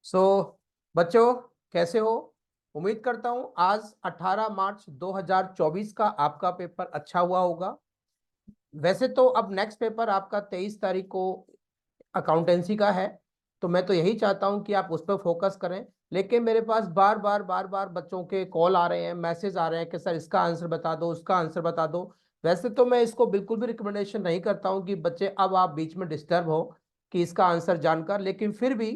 सो बच्चों, कैसे हो? उम्मीद करता हूं आज 18 मार्च 2024 का आपका पेपर अच्छा हुआ होगा। वैसे तो अब नेक्स्ट पेपर आपका 23 तारीख को अकाउंटेंसी का है, तो मैं तो यही चाहता हूं कि आप उस पर फोकस करें। लेकिन मेरे पास बार बार बच्चों के कॉल आ रहे हैं, मैसेज आ रहे हैं कि सर इसका आंसर बता दो, उसका आंसर बता दो। वैसे तो मैं इसको बिल्कुल भी रिकमेंडेशन नहीं करता हूं कि बच्चे अब आप बीच में डिस्टर्ब हो कि इसका आंसर जानकर, लेकिन फिर भी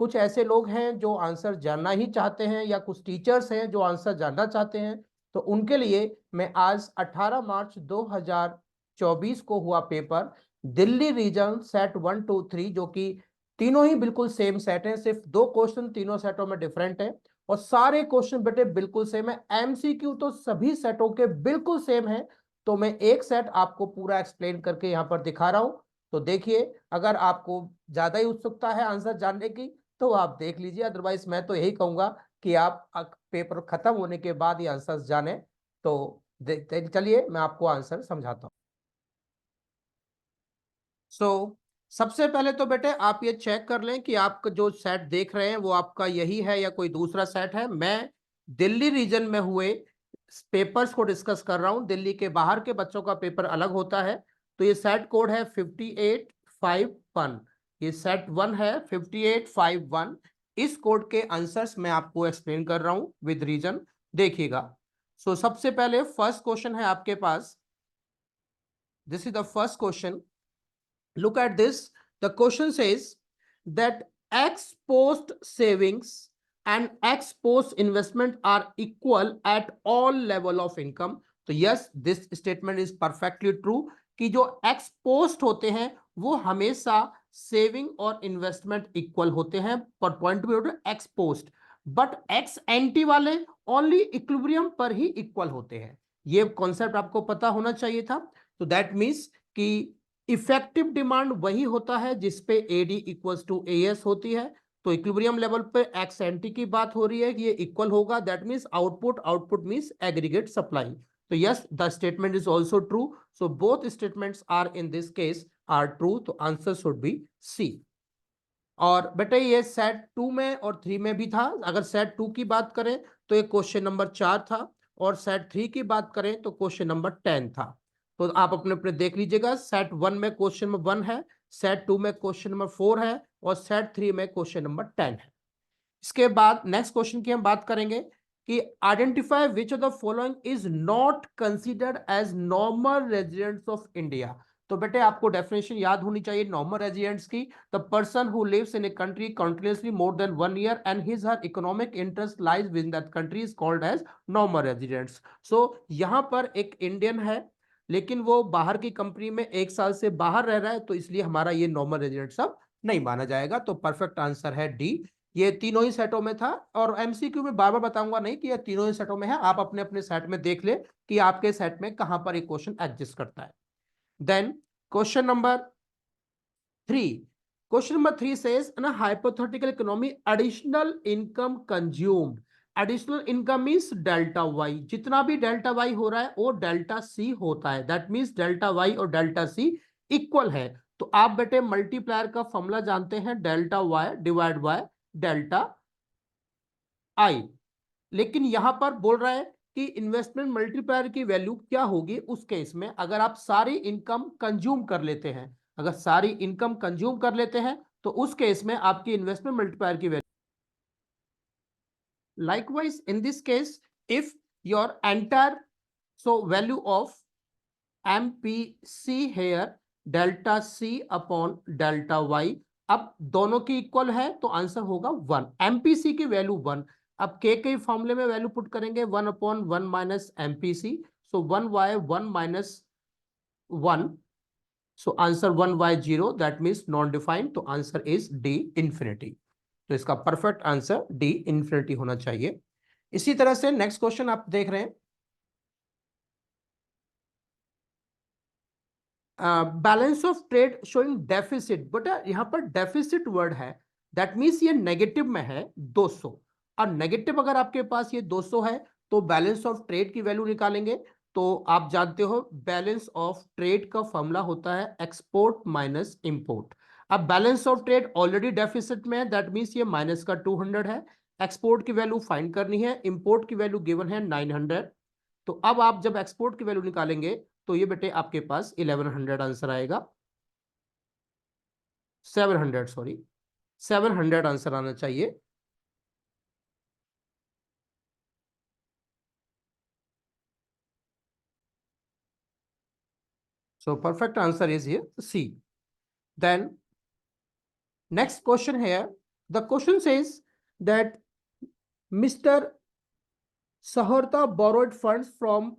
कुछ ऐसे लोग हैं जो आंसर जानना ही चाहते हैं या कुछ टीचर्स हैं जो आंसर जानना चाहते हैं। तो उनके लिए मैं आज 18 मार्च 2024 को हुआ पेपर दिल्ली रीजन सेट 1 2 3, जो कि तीनों ही बिल्कुल सेम सेट है, सिर्फ दो क्वेश्चन तीनों सेटों में डिफरेंट है और सारे क्वेश्चन बेटे बिल्कुल सेम है। एमसीक्यू तो सभी सेटों के बिल्कुल सेम है। तो मैं एक सेट आपको पूरा एक्सप्लेन करके यहां पर दिखा रहा हूं। तो देखिए, अगर आपको ज्यादा ही उत्सुकता है आंसर जानने की तो आप देख लीजिए, अदरवाइज मैं तो यही कहूंगा कि आप पेपर खत्म होने के बाद ही आंसर जाने। तो चलिए मैं आपको आंसर समझाता हूं। सो सबसे पहले तो बेटे आप ये चेक कर लें कि आपका जो सेट देख रहे हैं वो आपका यही है या कोई दूसरा सेट है। मैं दिल्ली रीजन में हुए पेपर्स को डिस्कस कर रहा हूं, दिल्ली के बाहर के बच्चों का पेपर अलग होता है। तो ये सेट कोड है 5851, ये सेट 1 है 5851। इस कोड के आंसर्स मैं आपको एक्सप्लेन कर रहा हूं विद रीजन, देखिएगा। सो सबसे पहले फर्स्ट क्वेश्चन है आपके पास, this is the first question. Look at this. The question says that ex post savings and ex post investment are equal at all level of income. तो yes, this statement is perfectly true कि जो ex post होते हैं वो हमेशा saving और investment equal होते हैं, पर पॉइंट भी x post. But x anti वाले ओनली इक्विलिब्रियम पर ही इक्वल होते हैं। ये कॉन्सेप्ट आपको पता होना चाहिए था। तो दैट मीन्स कि इफेक्टिव डिमांड वही होता है जिसपे एडी इक्वल्स टू एएस होती है। तो इक्विलिब्रियम लेवल पे एक्स एंटी की बात हो रही है कि ये इक्वल होगा, that means output, output means aggregate supply. तो yes, the statement is also true. So both statements are in this case are true. तो आंसर शुड बी सी। और बेटे ये सेट 2 में और 3 में भी था। अगर सेट 2 की बात करें तो ये क्वेश्चन नंबर 4 था, और सेट 3 की बात करें तो क्वेश्चन नंबर 10 था। तो आप अपने अपने देख लीजिएगा, सेट 1 में क्वेश्चन नंबर 1 है, सेट 2 में क्वेश्चन नंबर 4 है, और सेट 3 में क्वेश्चन नंबर 10 है। इसके बाद नेक्स्ट क्वेश्चन की हम बात करेंगे कि identify which of the following is not considered as normal residents of India. तो बेटे आपको डेफिनेशन याद होनी चाहिए नॉर्मल रेजिडेंट्स की। The person who lives in a country continuously more than 1 year and his her economic interest lies with in that country is called as normal residents. So यहां पर एक इंडियन है लेकिन वो बाहर की कंपनी में 1 साल से बाहर रह रहा है, तो इसलिए हमारा ये नॉर्मल रेजिडेंट सब नहीं माना जाएगा। तो परफेक्ट आंसर है डी। ये तीनों ही सेटों में था, और एमसीक्यू में बार बार बताऊंगा नहीं कि ये तीनों ही सेटों में है। आप अपने अपने सेट में देख ले कि आपके सेट में कहां पर एक क्वेश्चन एग्जिस्ट करता है। Then question number 3, question number 3 says in a hypothetical economy additional income consumed, additional income means delta Y. जितना भी डेल्टा वाई हो रहा है वो डेल्टा सी होता है, दैट मींस डेल्टा वाई और डेल्टा सी इक्वल है। तो आप बेटे मल्टीप्लायर का फॉर्मूला जानते हैं, delta Y divide by delta I. लेकिन यहां पर बोल रहा है कि इन्वेस्टमेंट मल्टीप्लायर की वैल्यू क्या होगी उस केस में अगर आप सारी इनकम कंज्यूम कर लेते हैं। अगर सारी इनकम कंज्यूम कर लेते हैं तो उस केस में आपकी इन्वेस्टमेंट मल्टीप्लायर की value, likewise in this case if your entire, so value of MPC here delta C upon delta Y, अब दोनों की इक्वल है तो आंसर होगा 1। एमपीसी की वैल्यू 1। अब के फॉर्मूले में वैल्यू पुट करेंगे 1 upon 1 minus MPC, so 1y 1 minus 1, so answer 1y 0, that means non defined. तो आंसर इज डी इंफिनिटी। तो इसका परफेक्ट आंसर डी इंफिनिटी होना चाहिए। इसी तरह से नेक्स्ट क्वेश्चन आप देख रहे हैं, balance of trade showing deficit. But यहां पर डेफिसिट वर्ड है, दैट मीन्स ये नेगेटिव में है 200। और नेगेटिव अगर आपके पास ये 200 है तो बैलेंस ऑफ ट्रेड की वैल्यू निकालेंगे। तो आप जानते हो बैलेंस ऑफ ट्रेड का फॉर्मूला होता है एक्सपोर्ट माइनस इंपोर्ट। अब balance of trade already deficit में है, दैट मीन्स ये माइनस का 200 है। एक्सपोर्ट की वैल्यू फाइंड करनी है, इंपोर्ट की वैल्यू गिवन है 900। तो अब आप जब एक्सपोर्ट की वैल्यू निकालेंगे तो ये बेटे आपके पास 1100 आंसर आएगा, 700 सॉरी, 700 आंसर आना चाहिए। So perfect answer is here C. Then next question here. The question says that Mr. Saharta borrowed funds from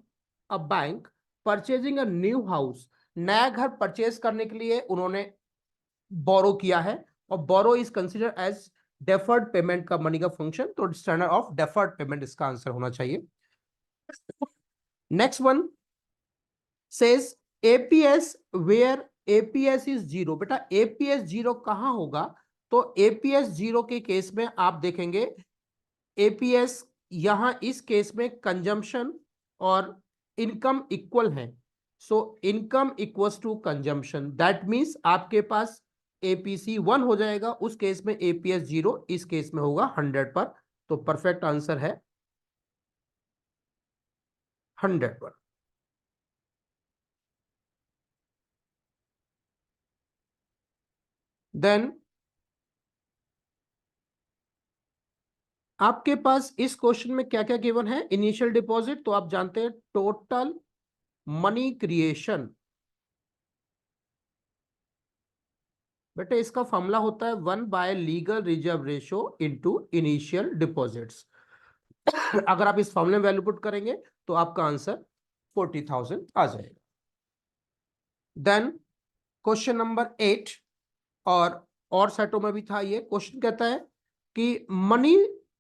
a bank purchasing a new house. नया घर परचेज करने के लिए उन्होंने बोरो किया है, और borrow is consider as deferred payment का मनी का फंक्शन, तो स्टैंडर्ड ऑफ डेफर्ड पेमेंट इसका आंसर होना चाहिए। Next one says APS where APS is zero. बेटा एपीएस जीरो कहां होगा? तो एपीएस जीरो के केस में आप देखेंगे एपीएस यहां इस केस में कंजम्पशन और इनकम इक्वल है, so income equals to consumption, that means आपके पास एपीसी 1 हो जाएगा, उस केस में एपीएस 0 इस केस में होगा 100 पर। तो परफेक्ट आंसर है 100 पर। देन आपके पास इस क्वेश्चन में क्या क्या गिवन है? इनिशियल डिपॉजिट तो आप जानते हैं, टोटल मनी क्रिएशन, बेटे इसका फॉर्मूला होता है 1 by legal reserve ratio into initial deposits. अगर आप इस फॉर्मूले में वैल्यू पुट करेंगे तो आपका आंसर 40,000 आ जाएगा। देन क्वेश्चन नंबर 8, और सेटों में भी था ये क्वेश्चन, कहता है कि मनी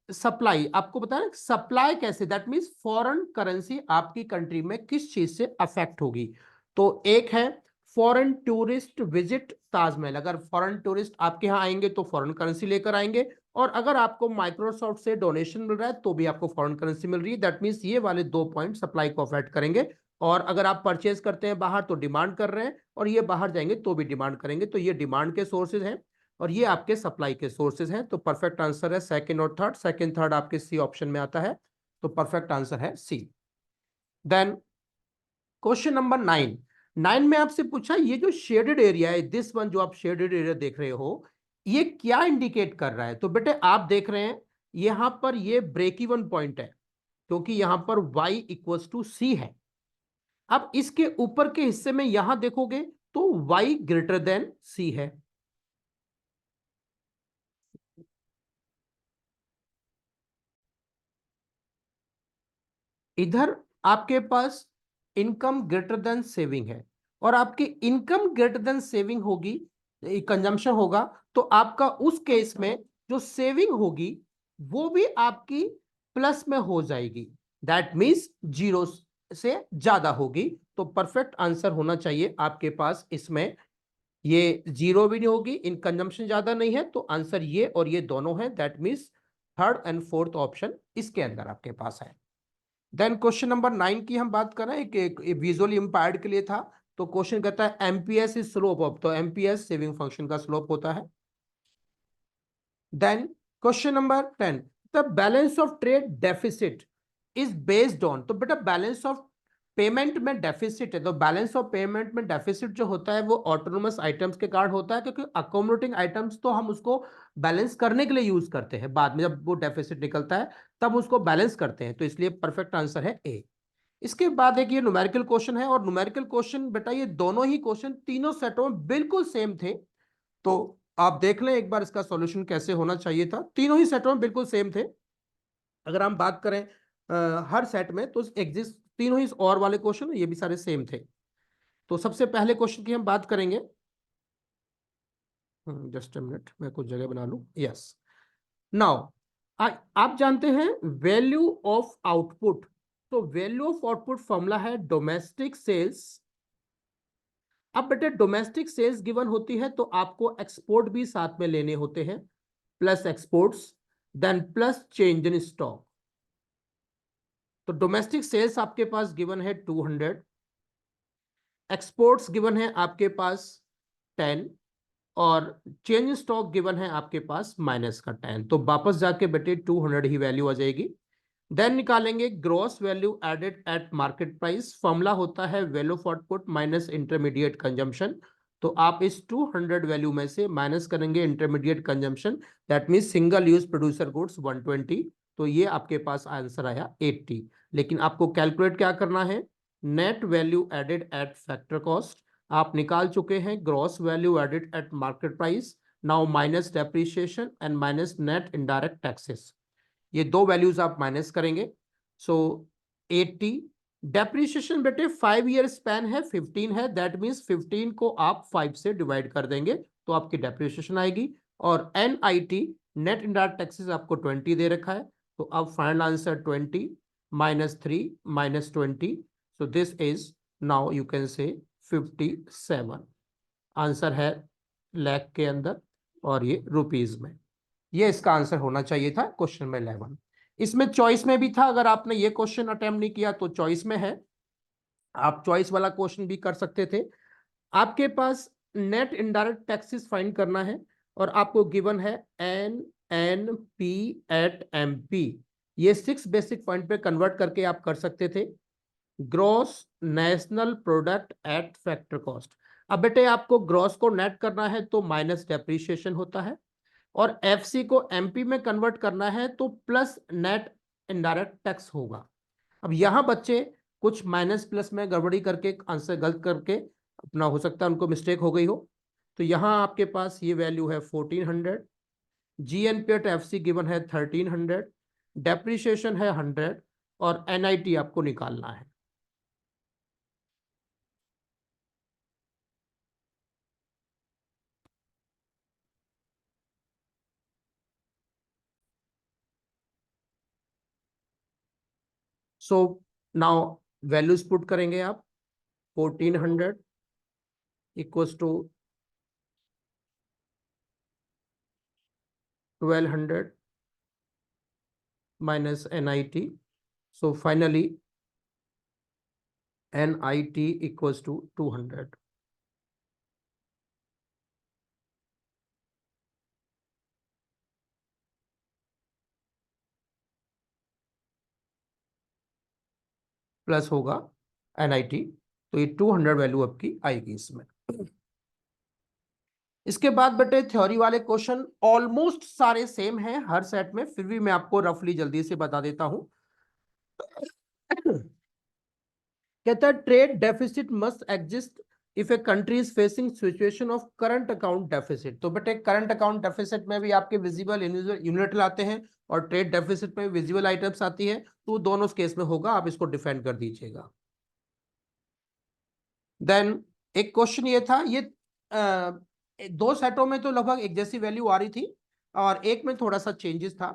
सप्लाई, आपको पता है सप्लाई कैसे, दैट मींस फॉरेन करेंसी आपकी कंट्री में किस चीज से अफेक्ट होगी। तो एक है फॉरेन टूरिस्ट विजिट ताजमहल, अगर फॉरेन टूरिस्ट आपके यहाँ आएंगे तो फॉरेन करेंसी लेकर आएंगे, और अगर आपको माइक्रोसॉफ्ट से डोनेशन मिल रहा है तो भी आपको फॉरेन करेंसी मिल रही है, दैट मींस ये वाले 2 पॉइंट सप्लाई को अफेक्ट करेंगे। और अगर आप परचेज करते हैं बाहर तो डिमांड कर रहे हैं, और ये बाहर जाएंगे तो भी डिमांड करेंगे, तो ये डिमांड के सोर्सेज हैं और ये आपके सप्लाई के सोर्सेज हैं। तो परफेक्ट आंसर है सेकंड और थर्ड, सेकंड थर्ड आपके सी ऑप्शन में आता है, तो परफेक्ट आंसर है सी। देन क्वेश्चन नंबर 9, 9 में आपसे पूछा ये जो शेडेड एरिया है, दिस वन जो आप शेडेड एरिया देख रहे हो, ये क्या इंडिकेट कर रहा है? तो बेटे आप देख रहे हैं यहां पर ये ब्रेक इवन पॉइंट है, क्योंकि यहां पर y इक्वल्स टू सी है। अब इसके ऊपर के हिस्से में यहां देखोगे तो y ग्रेटर देन सी है। इधर आपके पास इनकम ग्रेटर देन सेविंग है, और आपकी इनकम ग्रेटर देन सेविंग होगी, कंजम्पशन होगा, तो आपका उस केस में जो सेविंग होगी वो भी आपकी प्लस में हो जाएगी, दैट मींस जीरो से ज्यादा होगी। तो परफेक्ट आंसर होना चाहिए आपके पास इसमें, ये जीरो भी नहीं होगी, इन कंजम्पशन ज्यादा नहीं है, तो आंसर ये और ये दोनों है, that means third and fourth option इसके अंदर आपके पास है। देन क्वेश्चन नंबर 9 की हम बात कर रहे हैं, एक विजुअली इंपायर्ड के लिए था। तो क्वेश्चन कहता है एमपीएस इज स्लोप ऑफ, तो एमपीएस सेविंग फंक्शन का स्लोप होता है। Then question number 10, the balance of trade deficit is based on, तो बेटा बैलेंस ऑफ पेमेंट में डेफिसिट है, तो बैलेंस ऑफ पेमेंट में डेफिसिट जो होता है वो ऑटोनोमस आइटम्स के कारण होता है, क्योंकि अकोमोडेटिंग आइटम्स तो हम उसको बैलेंस करने के लिए यूज करते हैं, बाद में जब वो डेफिसिट निकलता है तब उसको बैलेंस करते हैं, तो इसलिए परफेक्ट आंसर है ए। इसके बाद एक ये न्यूमेरिकल क्वेश्चन है, और न्यूमेरिकल क्वेश्चन बेटा ये दोनों ही क्वेश्चन तीनों सेटों में बिल्कुल सेम थे, तो आप देख लें एक बार इसका सॉल्यूशन कैसे होना चाहिए था। तीनों ही सेटों में बिल्कुल सेम थे। अगर हम बात करें हर सेट में, तो एग्जिस्ट तीनों ही और वाले क्वेश्चन ये भी सारे सेम थे। तो सबसे पहले क्वेश्चन की हम बात करेंगे, जस्ट अ मिनट मैं कुछ जगह बना लूं, यस नाउ। आप जानते हैं वैल्यू ऑफ आउटपुट, तो वैल्यू ऑफ आउटपुट फॉर्मूला है डोमेस्टिक सेल्स। अब बेटे डोमेस्टिक सेल्स गिवन होती है तो आपको एक्सपोर्ट भी साथ में लेने होते हैं, plus exports, then plus change in stock. तो डोमेस्टिक सेल्स आपके पास गिवन है 200, एक्सपोर्ट्स गिवन है आपके पास 10, और चेंज स्टॉक गिवन है आपके पास -10, तो वापस जाके बेटे 200 ही वैल्यू आ जाएगी। देन निकालेंगे gross value added at market price. Formula होता है value of output minus intermediate consumption. तो आप इस 200 वैल्यू में से माइनस करेंगे intermediate consumption, that mean single use producer goods 120, तो ये आपके पास आंसर आया 80। लेकिन आपको कैलकुलेट क्या करना है, net value added at factor cost. आप निकाल चुके हैं gross value added at market price, now minus depreciation and minus net indirect taxes. ये दो वैल्यूज आप माइनस करेंगे। सो 80 डेप्रीशिएशन बेटे 5 ईयर स्पैन है, 15 है, दैट मीन्स 15 को आप 5 से डिवाइड कर देंगे तो आपकी डेप्रीशिएशन आएगी। और NIT नेट इनडायरेक्ट टैक्सेस आपको 20 दे रखा है, तो अब final answer 20 -3 -20, so this is now you can say 57 answer है लाख के अंदर और ये रुपीज में। ये इसका आंसर होना चाहिए था क्वेश्चन में 11। इसमें चॉइस में भी था, अगर आपने ये क्वेश्चन अटेम्प्ट नहीं किया तो चॉइस में है, आप चॉइस वाला क्वेश्चन भी कर सकते थे। आपके पास नेट इनडायरेक्ट टैक्सेस फाइंड करना है और आपको गिवन है NNP एट MP। ये 6 बेसिक पॉइंट पे कन्वर्ट करके आप कर सकते थे। Gross national product at factor cost. अब बेटे आपको ग्रॉस को नेट करना है तो माइनस डेप्रीशिएशन होता है, और FC को MP में कन्वर्ट करना है तो प्लस नेट इनडायरेक्ट टैक्स होगा। अब यहां बच्चे कुछ माइनस प्लस में गड़बड़ी करके आंसर गलत करके अपना, हो सकता है उनको मिस्टेक हो गई हो, तो यहां आपके पास ये वैल्यू है 1400, GNP एट FC गिवन है 1300, डेप्रीशिएशन है 100 और NIT आपको निकालना है। सो नाउ वैल्यूज पुट करेंगे आप। 1400 equals to 1200 minus NIT. So finally NIT equals to 200. Plus होगा NIT, तो ये 200 वैल्यू आपकी आएगी इसमें। इसके बाद बेटे थ्योरी वाले क्वेश्चन ऑलमोस्ट सारे सेम हैं हर सेट में, फिर भी मैं आपको रफली जल्दी से बता देता हूं। कहता है trade deficit must exist if a country is facing situation of current account deficit. तो बेटे करंट अकाउंट डेफिसिट में भी आपके विजिबल यूनिट आते हैं और ट्रेड डेफिसिट में विजिबल आइटम्स आती है, तो दोनों केस में होगा, आप इसको डिफेंड कर दीजिएगा। देन एक क्वेश्चन ये था, ये दो सेटों में तो लगभग एक जैसी वैल्यू आ रही थी और एक में थोड़ा सा चेंजेस था,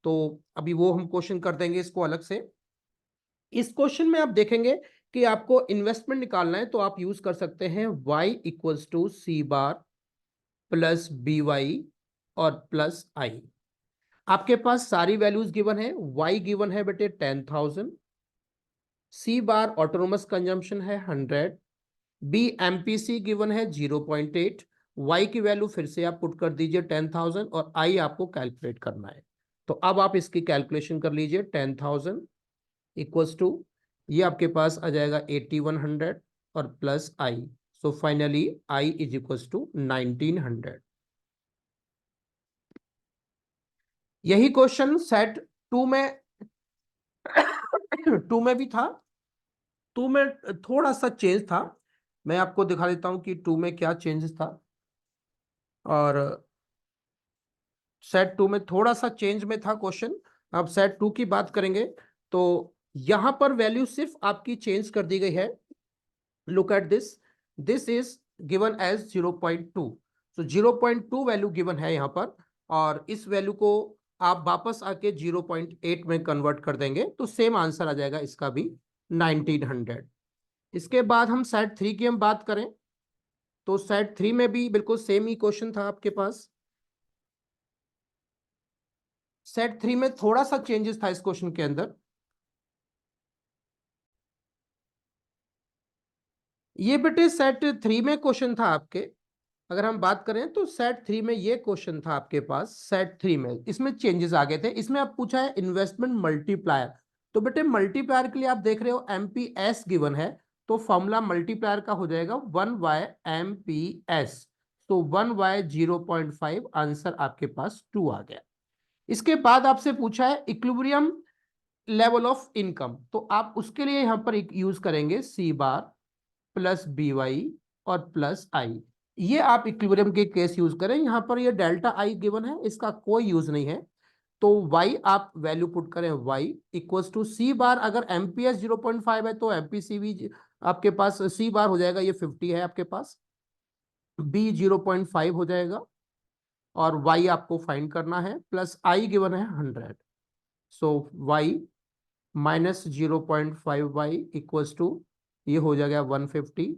तो अभी वो हम क्वेश्चन कर देंगे इसको अलग से। इस क्वेश्चन में आप देखेंगे कि आपको इन्वेस्टमेंट निकालना है, तो आप यूज कर सकते हैं y equals to C bar plus BY और प्लस I। आपके पास सारी वैल्यूज गिवन है। y गिवन है बेटे 10,000, C बार ऑटोनोमस कंजम्पशन है 100, B MPC गिवन है 0.8, y की वैल्यू फिर से आप पुट कर दीजिए 10,000 और I आपको कैलकुलेट करना है। तो अब आप इसकी कैलकुलेशन कर लीजिए। 10,000 इक्वल्स टू ये आपके पास आ जाएगा 8100 और plus I, so finally I is equals to 1900। यही क्वेश्चन सेट 2 में 2 में भी था। 2 में थोड़ा सा चेंज था, मैं आपको दिखा देता हूं कि 2 में क्या चेंजेस था। और सेट 2 में थोड़ा सा चेंज में था क्वेश्चन। अब सेट 2 की बात करेंगे तो यहां पर वैल्यू सिर्फ आपकी चेंज कर दी गई है। Look at this is given as 0.2, so 0.2 value given है यहां पर, और इस वैल्यू को आप वापस आके 0.8 में कन्वर्ट कर देंगे तो सेम आंसर आ जाएगा इसका भी 1900। इसके बाद हम सेट 3 की हम बात करें तो सेट 3 में भी बिल्कुल सेम ही क्वेश्चन था आपके पास। सेट 3 में थोड़ा सा चेंजेस था इस क्वेश्चन के अंदर। ये बेटे सेट 3 में क्वेश्चन था आपके अगर हम बात करें तो सेट 3 में ये क्वेश्चन था आपके पास, सेट 3 में इसमें चेंजेस आ गए थे। इसमें आप पूछा है इन्वेस्टमेंट मल्टीप्लायर। तो बेटे मल्टीप्लायर के लिए आप देख रहे हो एमपीएस गिवन है, तो फॉर्मूला मल्टीप्लायर का हो जाएगा 1y एमपीएस। तो 1y 0.5, आंसर आपके पास 2 आ गया। इसके बाद आपसे पूछा है इक्विलिब्रियम लेवल ऑफ इनकम, तो आप उसके लिए यहां पर यूज करेंगे सी बार प्लस बी वाई और प्लस आई। ये आप इक्विलिब्रियम के केस यूज करें। यहां पर ये डेल्टा आई गिवन है, इसका कोई यूज नहीं है। तो y आप वैल्यू पुट करें, y इक्वल्स टू सी बार। अगर एमपीएस 0.5 है तो एमपीसी भी आपके पास सी बार हो जाएगा, ये 50 है आपके पास, b 0.5 हो जाएगा और y आपको फाइंड करना है, प्लस i गिवन है 100। So y minus 0.5y equals to ये हो जाएगा 150।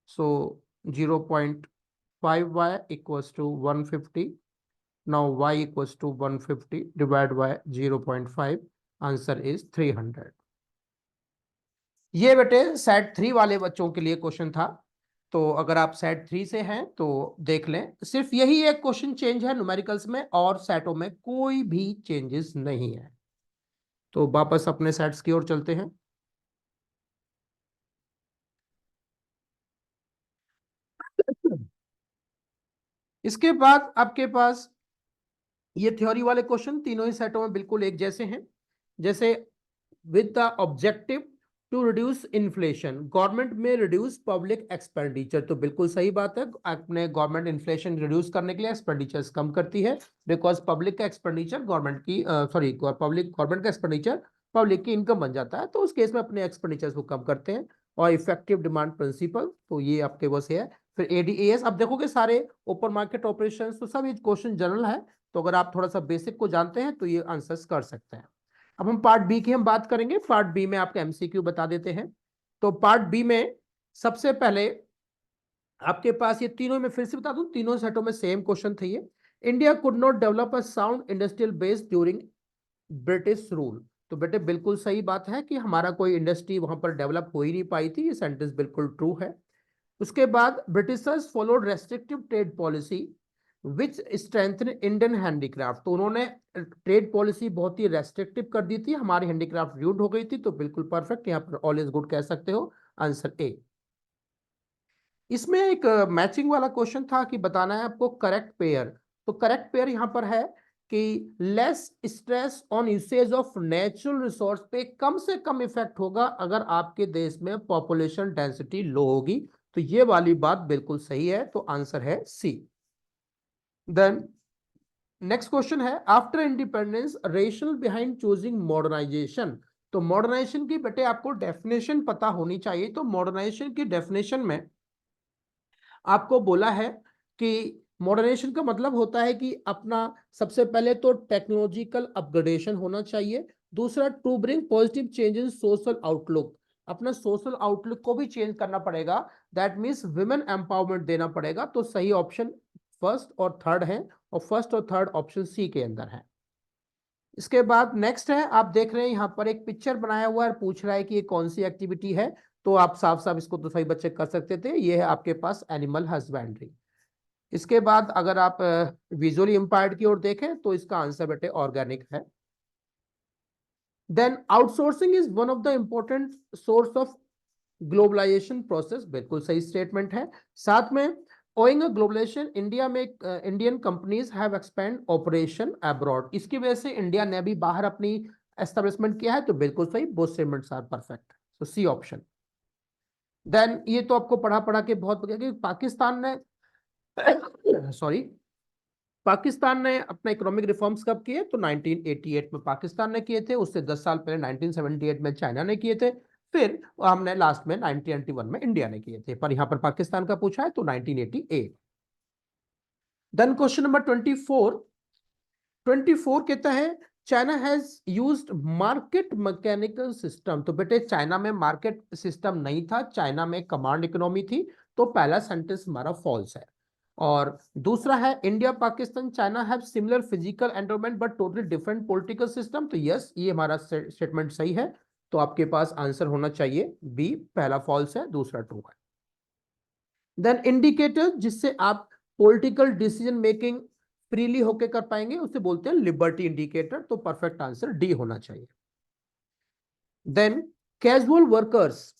सो 0.5y equals to 150. Now y equals to 150 divided by 0.5. Answer is 300. ये बेटे सेट 3 वाले बच्चों के लिए क्वेश्चन था। तो अगर आप सेट 3 से हैं तो देख लें, सिर्फ यही एक क्वेश्चन चेंज है न्यूमेरिकल्स में, और सेटों में कोई भी चेंजेस नहीं है। तो वापस अपने सेट्स की ओर चलते हैं। इसके बाद आपके पास ये थ्योरी वाले क्वेश्चन तीनों ही सेटों में बिल्कुल एक जैसे हैं। जैसे with the objective to reduce inflation, government में रिड्यूस पब्लिक एक्सपेंडिचर, तो बिल्कुल सही बात है। अपने गवर्नमेंट इन्फ्लेशन रिड्यूस करने के लिए एक्सपेंडिचर्स कम करती है, बिकॉज पब्लिक का एक्सपेंडिचर गवर्नमेंट की गवर्नमेंट का एक्सपेंडिचर पब्लिक की इनकम बन जाता है, तो उस केस में अपने एक्सपेंडिचर्स को कम करते हैं। और इफेक्टिव डिमांड प्रिंसिपल, तो ये आपके बस है। फिर एडीएएस, अब देखोगे सारे ओपन मार्केट ऑपरेशन, तो सब ये क्वेश्चन जनरल है, तो अगर आप थोड़ा सा बेसिक को जानते हैं तो ये आंसर्स कर सकते हैं। अब हम पार्ट बी की हम बात करेंगे। पार्ट बी में आपके एमसीक्यू बता देते हैं। तो पार्ट बी में सबसे पहले आपके पास ये तीनों में फिर से बता दूं, तीनों सेटों में सेम क्वेश्चन थे ये। India could not develop a sound industrial base during British rule, तो बेटे बिल्कुल सही बात है कि हमारा कोई इंडस्ट्री वहां पर डेवलप हो ही नहीं पाई थी, ये सेंटेंस बिल्कुल ट्रू है। उसके बाद Britishers followed restrictive trade policy विच स्ट्रेंथन इंडियन हैंडीक्राफ्ट, तो उन्होंने ट्रेड पॉलिसी बहुत ही रेस्ट्रिक्टिव कर दी थी, हमारी हैंडीक्राफ्ट रूड हो गई थी, तो बिल्कुल परफेक्ट, यहाँ पर ऑल इज गुड कह सकते हो, आंसर ए। इसमें एक मैचिंग वाला क्वेश्चन था कि बताना है आपको करेक्ट पेयर, तो करेक्ट पेयर यहां पर है कि less stress on usage of natural resource पे कम से कम इफेक्ट होगा अगर आपके देश में पॉपुलेशन डेंसिटी लो होगी, तो ये वाली बात बिल्कुल सही है, तो आंसर है सी। देन नेक्स्ट क्वेश्चन है after independence rational behind choosing modernisation, तो मॉडर्नाइजेशन की बेटे आपको डेफिनेशन पता होनी चाहिए। तो मॉडर्नाइजेशन की डेफिनेशन में आपको बोला है कि मॉडर्नाइजेशन का मतलब होता है कि अपना सबसे पहले तो टेक्नोलॉजिकल अपग्रेडेशन होना चाहिए, दूसरा to bring positive change in social outlook, अपना सोशल आउटलुक को भी चेंज करना पड़ेगा, दैट मींस विमेन एम्पावरमेंट देना पड़ेगा। तो सही ऑप्शन फर्स्ट और थर्ड है, और फर्स्ट और थर्ड ऑप्शन सी के अंदर है। इसके बाद नेक्स्ट है, आप देख रहे हैं यहाँ पर एक पिक्चर बनाया हुआ है, पूछ रहा है कि ये कौन सी एक्टिविटी है, तो आप साफ साफ इसको तो सही बच्चे कर सकते थे, ये है आपके पास एनिमल हस्बेंड्री। इसके बाद अगर आप विजुअली इंपायर्ड की ओर देखें तो इसका आंसर बेटे ऑर्गेनिक है। Then outsourcing is one of the important source of globalisation process, बिल्कुल सही स्टेटमेंट है। साथ में ओइंग ग्लोबलाइजेशन इंडिया में Indian companies have expand operation abroad, इसकी वजह से इंडिया ने भी बाहर अपनी एस्टेब्लिशमेंट किया है, तो बिल्कुल सही, both statements are perfect, so C option. Then ये तो आपको पढ़ा पढ़ा के बहुत बढ़िया कि पाकिस्तान ने सॉरी पाकिस्तान ने अपना इकोनॉमिक रिफॉर्म्स कब किए, तो 1988 में पाकिस्तान ने किए थे, उससे 10 साल पहले 1978 में चाइना ने किए थे, फिर हमने लास्ट में 1991 में इंडिया ने किए थे, पर यहां पर पाकिस्तान का पूछा है तो 1988। देन क्वेश्चन नंबर 24 कहता है China has used market mechanical system, तो बेटे चाइना में मार्केट सिस्टम नहीं था, चाइना में कमांड इकोनॉमी थी, तो पहला सेंटेंस हमारा फॉल्स है। और दूसरा है India Pakistan China have similar physical environment but totally different political system, तो यस ये हमारा स्टेटमेंट सही है, तो आपके पास आंसर होना चाहिए बी, पहला फॉल्स है दूसरा ट्रू है। देन इंडिकेटर, जिससे आप पॉलिटिकल डिसीजन मेकिंग फ्रीली होके कर पाएंगे, उसे बोलते हैं लिबर्टी इंडिकेटर। तो परफेक्ट आंसर डी होना चाहिए। Then casual workers,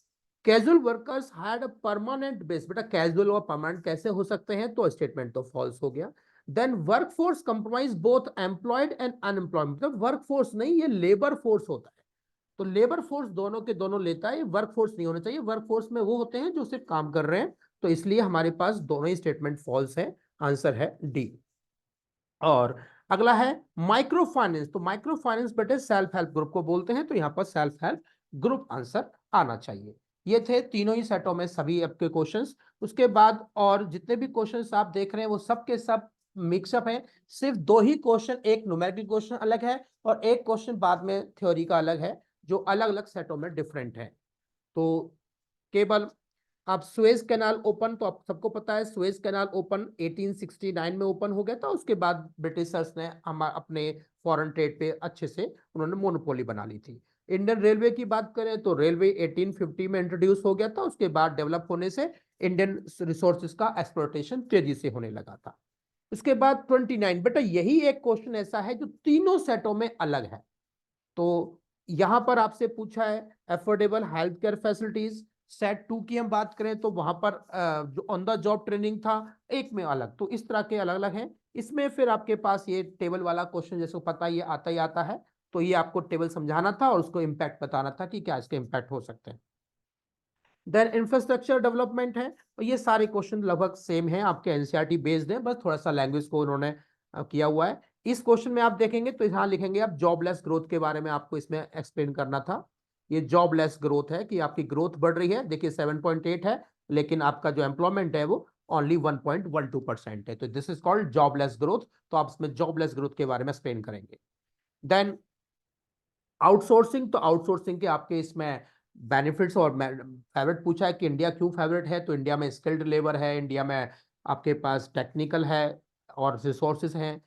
casual workers had a permanent base. बेटा कैजुअल और परमानेंट कैसे हो सकते हैं, तो स्टेटमेंट तो फॉल्स हो गया। Then workforce comprise both employed and unemployed, मतलब वर्कफोर्स नहीं, ये लेबर फोर्स होता है। तो लेबर फोर्स दोनों के दोनों लेता है, वर्क फोर्स नहीं होना चाहिए। वर्क फोर्स में वो होते हैं जो सिर्फ काम कर रहे हैं। तो इसलिए हमारे पास दोनों ही स्टेटमेंट फॉल्स है, आंसर है डी। और अगला है माइक्रो फाइनेंस। तो माइक्रो फाइनेंस बेटे सेल्फ हेल्प ग्रुप को बोलते हैं, तो यहां पर सेल्फ हेल्प ग्रुप आंसर आना चाहिए। ये थे तीनों ही सेटों में सभी आपके क्वेश्चंस। उसके बाद और जितने भी क्वेश्चंस आप देख रहे हैं वो सब के सब मिक्सअप है। सिर्फ दो ही क्वेश्चन, एक न्यूमेरिकल क्वेश्चन अलग है और एक क्वेश्चन बाद में थ्योरी का अलग है, जो अलग अलग सेटों में डिफरेंट है। तो केवल आप सुएज कैनाल ओपन, तो आप सबको पता है सुएज कैनाल ओपन 1869 में ओपन हो गया था। उसके बाद ब्रिटिशर्स ने हम अपने फॉरेन ट्रेड पे अच्छे से उन्होंने मोनोपोली बना ली थी। इंडियन रेलवे की बात करें तो रेलवे 1850 में इंट्रोड्यूस हो गया था। उसके बाद डेवलप होने से इंडियन रिसोर्सेज का एक्सप्लोटेशन तेजी से होने लगा था। उसके बाद 29, बेटा यही एक क्वेश्चन ऐसा है जो तीनों सेटों में अलग है। तो यहां पर आपसे पूछा है affordable health care facilities. Set 2 की हम बात करें तो वहां पर जो ऑन द जॉब ट्रेनिंग था, एक में अलग। तो इस तरह के अलग अलग हैं। इसमें फिर आपके पास ये टेबल वाला क्वेश्चन जैसे पता ये आता ही आता है। तो ये आपको टेबल समझाना था और उसको इम्पैक्ट बताना था कि क्या इसके इम्पैक्ट हो सकते हैं। देन इंफ्रास्ट्रक्चर डेवलपमेंट है, और ये सारे क्वेश्चन लगभग सेम है, आपके एनसीईआरटी बेस्ड है, बस थोड़ा सा लैंग्वेज को उन्होंने किया हुआ है। इस क्वेश्चन में आप देखेंगे तो यहाँ लिखेंगे आप जॉबलेस ग्रोथ के बारे में आपको इसमें एक्सप्लेन करना था। ये जॉबलेस ग्रोथ है कि आपकी ग्रोथ बढ़ रही है, देखिए 7.8 है, लेकिन आपका जो एम्प्लॉयमेंट है वो ओनली 1.12% है। तो this is called jobless growth. तो आप इसमें जॉबलेस ग्रोथ के बारे में एक्सप्लेन करेंगे। देन आउटसोर्सिंग, तो आउटसोर्सिंग के आपके इसमें बेनिफिट्स और फेवरेट पूछा है कि इंडिया क्यों फेवरेट है। तो इंडिया में स्किल्ड लेबर है, इंडिया में आपके पास टेक्निकल है और रिसोर्सेज हैं,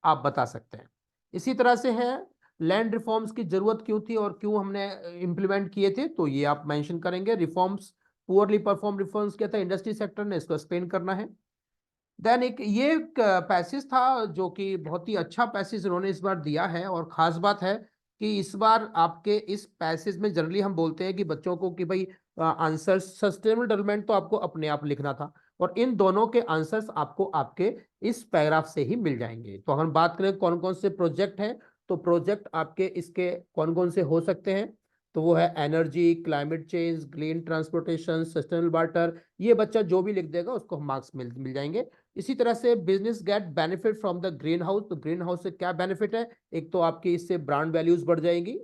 आप बता सकते हैं। इसी तरह से है लैंड रिफॉर्म्स की जरूरत क्यों थी और क्यों हमने इंप्लीमेंट किए थे, तो ये आप मेंशन करेंगे। रिफॉर्म्स, पुअरली परफॉर्म रिफॉर्म्स क्या था इंडस्ट्री सेक्टर ने, इसको एक्सप्लेन करना है। देन एक ये पैसेज था जो कि बहुत ही अच्छा पैसेज उन्होंने इस बार दिया है, और खास बात है कि इस बार आपके इस पैसेज में जनरली हम बोलते हैं कि बच्चों को कि भाई आंसर सस्टेनेबल डेवलपमेंट तो आपको अपने आप लिखना था, और इन दोनों के आंसर्स आपको आपके इस पैराग्राफ से ही मिल जाएंगे। तो हम बात करें कौन कौन से प्रोजेक्ट हैं, तो प्रोजेक्ट आपके इसके कौन कौन से हो सकते हैं, तो वो है energy, climate change, green transportation, sustainable water. ये बच्चा जो भी लिख देगा उसको मार्क्स मिल जाएंगे। इसी तरह से business get benefit from the green house. तो ग्रीन हाउस से क्या बेनिफिट है, एक तो आपकी इससे ब्रांड वैल्यूज बढ़ जाएगी,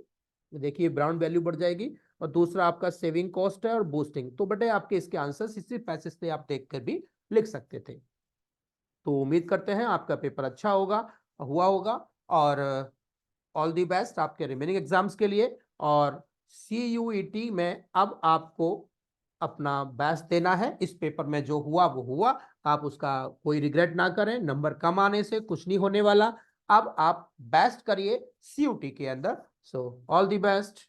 देखिए ब्रांड वैल्यू बढ़ जाएगी, और दूसरा आपका सेविंग कॉस्ट है और बूस्टिंग। तो बेटे आपके इसके आंसर्स इसी पैसेज से आप देखकर भी लिख सकते थे। तो उम्मीद करते हैं आपका पेपर अच्छा हुआ होगा, और ऑल दी बेस्ट आपके रिमेनिंग एग्जाम्स के लिए। और CUET में अब आपको अपना बेस्ट देना है। इस पेपर में जो हुआ वो हुआ, आप उसका कोई रिग्रेट ना करें, नंबर कम आने से कुछ नहीं होने वाला। अब आप बेस्ट करिए CUT के अंदर। So all the best.